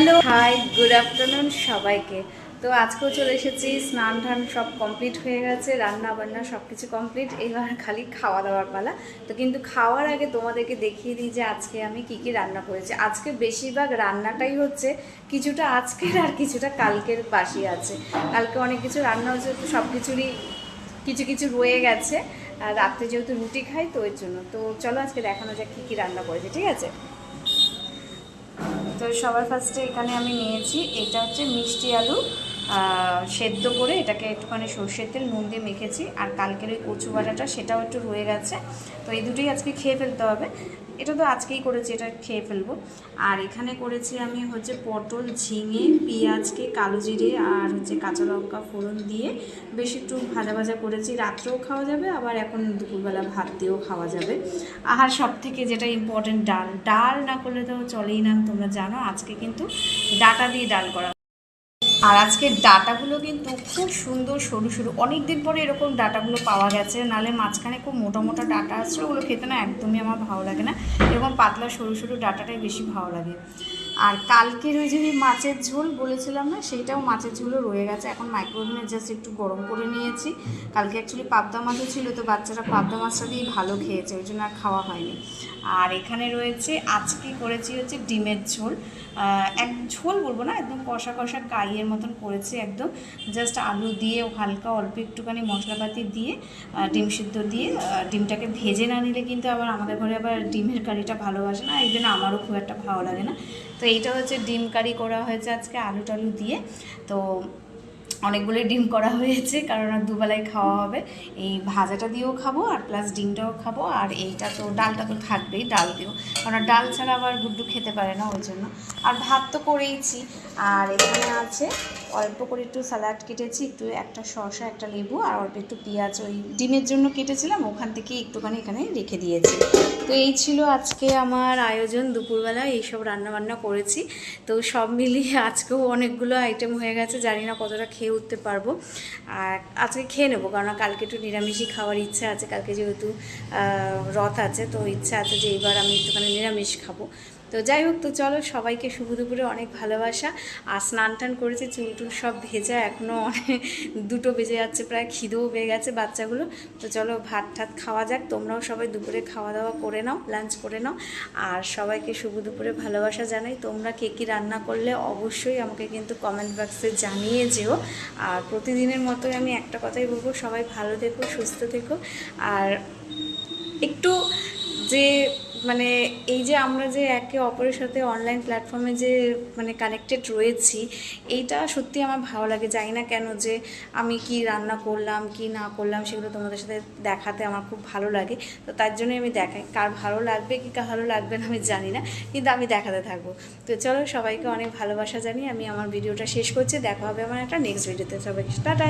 Hello hi good afternoon সবাইকে। তো আজকেও চলে এসেছি, স্নান টান সব কমপ্লিট হয়ে গেছে, রান্না বান্না সব কিছু কমপ্লিট, এবার খালি খাওয়া দাওয়ার পালা। তো কিন্তু খাওয়ার আগে তোমাদেরকে দেখিয়ে দিই যে আজকে আমি কি কি রান্না করেছি। আজকে বেশিরভাগ রান্নাটাই হচ্ছে কিছুটা আজকের আর কিছুটা কালকের বাসি আছে। কালকে অনেক কিছু রান্না হচ্ছে, তো সব কিছুরই কিছু কিছু রয়ে গেছে। আর রাত্রে যেহেতু রুটি খাই তো ওই জন্য। তো চলো আজকে দেখানো যাক কী কী রান্না করেছি, ঠিক আছে? তো সবার ফার্স্টে এখানে আমি নিয়েছি, এটা হচ্ছে মিষ্টি আলু সেদ্ধ করে এটাকে একটুখানি সর্ষের তেল নুন দিয়ে মেখেছি। আর কালকের ওই কচু বাটাটা সেটাও একটু রয়ে গেছে, তো এই দুটোই আজকে খেয়ে ফেলতে হবে। এটা তো আজকেই করেছি, এটা খেয়ে ফেলবো। আর এখানে করেছি আমি হচ্ছে পটল, ঝিঙে, পেঁয়াজকে কালো জিরে আর হচ্ছে কাঁচা লঙ্কা ফোড়ন দিয়ে বেশ একটু ভাজা ভাজা করেছি। রাত্রেও খাওয়া যাবে, আবার এখন দুপুরবেলা ভাত দিয়েও খাওয়া যাবে। আর সব থেকে যেটা ইম্পর্টেন্ট, ডাল। ডাল না করলে তো চলেই না, তোমরা জানো আজকে কিন্তু ডাটা দিয়ে ডাল করা। আর আজকের ডাটাগুলো কিন্তু খুব সুন্দর সরু সরু, অনেক দিন পরে এরকম ডাটাগুলো পাওয়া গেছে, নাহলে মাঝখানে খুব মোটা মোটা ডাটা আসছে, ওগুলো খেতে না একদমই আমার ভালো লাগে না। এরকম পাতলা সরু সরু ডাটাটাই বেশি ভালো লাগে। আর কালকের ওই যে মাছের ঝোল বলেছিলাম না, সেইটাও মাছের ঝোলও রয়ে গেছে, এখন মাইক্রোওভেনে জাস্ট একটু গরম করে নিয়েছি। কালকে অ্যাকচুয়ালি পাবদা মাছও ছিল, তো বাচ্চারা পাবদা মাছটা দিয়ে ভালো খেয়েছে, ওই জন্য আর খাওয়া হয়নি। আর এখানে রয়েছে, আজকে করেছি হচ্ছে ডিমের ঝোল। এক ঝোল বলবো না, একদম কষা কষা কাইয়ের মতন করেছি একদম। জাস্ট আলু দিয়ে হালকা অল্প একটুখানি মশলাপাতি দিয়ে ডিম সিদ্ধ দিয়ে, ডিমটাকে ভেজে না নিলে কিন্তু আবার আমাদের ঘরে আবার ডিমের কারিটা ভালোবাসে না, এই জন্য আমারও খুব একটা ভালো লাগে না। তো এইটা হচ্ছে ডিম কারি করা হয়েছে আজকে আলু টালু দিয়ে। তো অনেকগুলোই ডিম করা হয়েছে, কারণ আর দুবেলায় খাওয়া হবে। এই ভাজাটা দিয়েও খাবো আর প্লাস ডিমটাও খাবো, আর এইটা তো ডালটা তো থাকবেই, ডাল দিও, কারণ ডাল ছাড়া আবার গুড্ডু খেতে পারে না, ওই জন্য। আর ভাত তো করেইছি। আর এখানে আছে অল্প করে একটু স্যালাড কেটেছি, একটু একটা শসা, একটা লেবু আর অল্প একটু পেঁয়াজ ওই ডিমের জন্য কেটেছিলাম, ওখান থেকে একটুখানি এখানে রেখে দিয়েছি। তো এই ছিল আজকে আমার আয়োজন, দুপুরবেলা এইসব রান্নাবান্না করেছি। তো সব মিলিয়ে আজকেও অনেকগুলো আইটেম হয়ে গেছে, জানি না কতটা খেয়ে উঠতে পারবো। আর আজকে খেয়ে নেবো, কারণ কালকে একটু নিরামিষই খাওয়ার ইচ্ছা আছে, কালকে যেহেতু রথ আছে, তো ইচ্ছা আছে যে এইবার আমি একটুখানি নিরামিষ খাবো। তো যাই হোক, তো চলো সবাইকে শুভ দুপুরে অনেক ভালোবাসা। আর স্নান টান করেছি, চুল টুল সব ভেজা, এখনও অনেক 2টো বেজে যাচ্ছে, প্রায় খিদেও পেয়ে গেছে বাচ্চাগুলো। তো চলো ভাত ঠাত খাওয়া যাক, তোমরাও সবাই দুপুরে খাওয়া দাওয়া করে নাও, লাঞ্চ করে নাও। আর সবাইকে শুভ দুপুরে ভালোবাসা জানাই। তোমরা কে কী রান্না করলে অবশ্যই আমাকে কিন্তু কমেন্ট বক্সে জানিয়ে যেও। আর প্রতিদিনের মতোই আমি একটা কথাই বলবো, সবাই ভালো থেকো, সুস্থ থেকো। আর একটু যে মানে এই যে আমরা যে একে অপরের সাথে অনলাইন প্ল্যাটফর্মে যে মানে কানেক্টেড রয়েছি, এইটা সত্যি আমার ভালো লাগে। জানি না কেন যে আমি কি রান্না করলাম কি না করলাম সেগুলো তোমাদের সাথে দেখাতে আমার খুব ভালো লাগে। তো তার জন্যই আমি দেখাই, কার ভালো লাগবে কি কার ভালো লাগবে না আমি জানি না, কিন্তু আমি দেখাতে থাকবো। তো চলো সবাইকে অনেক ভালোবাসা জানি, আমি আমার ভিডিওটা শেষ করছি। দেখা হবে আমার একটা নেক্সট ভিডিওতে, সবাইকে টাটা।